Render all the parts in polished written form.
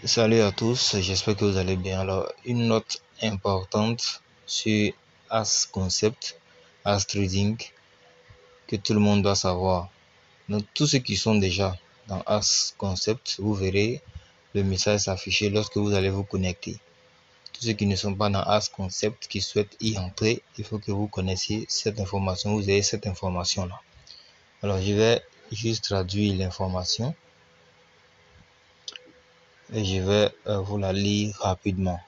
Salut à tous, j'espère que vous allez bien. Alors, une note importante sur As Concept, As Trading, que tout le monde doit savoir. Donc, tous ceux qui sont déjà dans As Concept, vous verrez le message s'afficher lorsque vous allez vous connecter. Tous ceux qui ne sont pas dans As Concept, qui souhaitent y entrer, il faut que vous connaissiez cette information, vous ayez cette information-là. Alors, je vais juste traduire l'information et je vais vous la lire rapidement.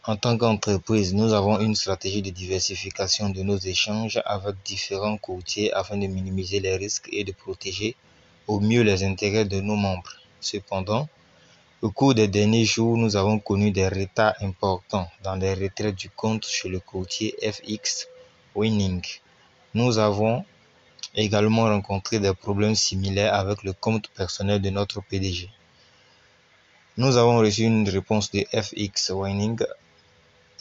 En tant qu'entreprise, nous avons une stratégie de diversification de nos échanges avec différents courtiers afin de minimiser les risques et de protéger au mieux les intérêts de nos membres. Cependant, au cours des derniers jours, nous avons connu des retards importants dans les retraits du compte chez le courtier FX Winning. Nous avons également rencontré des problèmes similaires avec le compte personnel de notre PDG. Nous avons reçu une réponse de FX Winning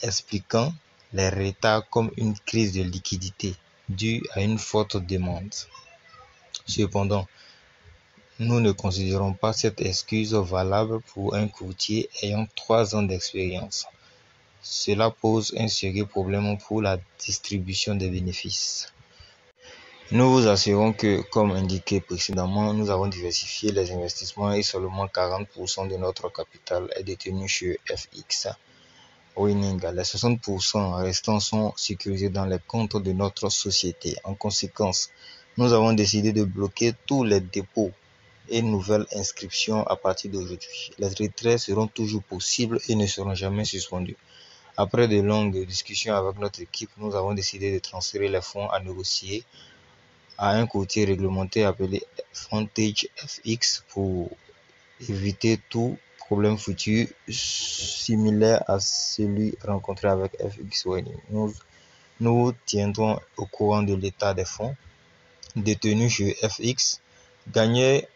expliquant les retards comme une crise de liquidité due à une forte demande. Cependant, nous ne considérons pas cette excuse valable pour un courtier ayant 3 ans d'expérience. Cela pose un sérieux problème pour la distribution des bénéfices. Nous vous assurons que, comme indiqué précédemment, nous avons diversifié les investissements et seulement 40% de notre capital est détenu chez FX Winning. Les 60% restants sont sécurisés dans les comptes de notre société. En conséquence, nous avons décidé de bloquer tous les dépôts et nouvelles inscriptions à partir d'aujourd'hui. Les retraits seront toujours possibles et ne seront jamais suspendus. Après de longues discussions avec notre équipe, nous avons décidé de transférer les fonds à négocier à un courtier réglementé appelé Vantage FX pour éviter tout problème futur similaire à celui rencontré avec FX Winning. Nous tiendrons au courant de l'état des fonds détenus chez FX, gagnés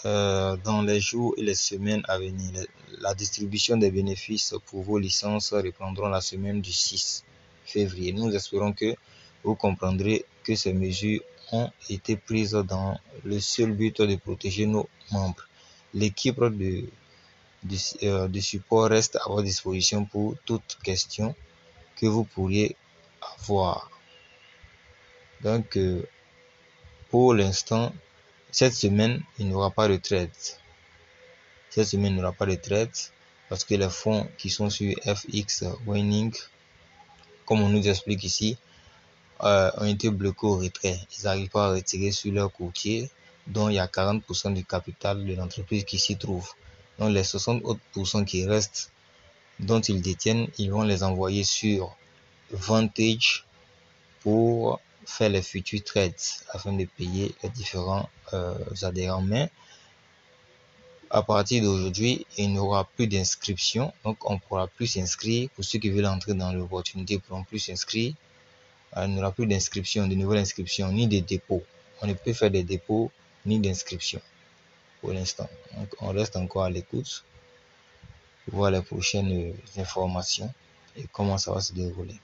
dans les jours et les semaines à venir. La distribution des bénéfices pour vos licences reprendront la semaine du 6 février. Nous espérons que vous comprendrez que ces mesures ont été prises dans le seul but de protéger nos membres. L'équipe de support reste à votre disposition pour toute question que vous pourriez avoir. Donc, pour l'instant, cette semaine, il n'y aura pas de trade. Cette semaine, il n'y aura pas de trade parce que les fonds qui sont sur FX Winning, comme on nous explique ici, ont été bloqués au retrait. Ils n'arrivent pas à retirer sur leur courtier, dont il y a 40% du capital de l'entreprise qui s'y trouve. Donc les 60 autres % qui restent, dont ils détiennent, ils vont les envoyer sur Vantage pour faire les futurs trades afin de payer les différents adhérents. Mais à partir d'aujourd'hui, il n'y aura plus d'inscription, donc on ne pourra plus s'inscrire. Pour ceux qui veulent entrer dans l'opportunité, ne pourront plus s'inscrire. Il n'y aura plus d'inscription, de nouvelles inscriptions, ni de dépôts. On ne peut faire des dépôts ni d'inscription pour l'instant. Donc on reste encore à l'écoute pour voir les prochaines informations et comment ça va se dérouler.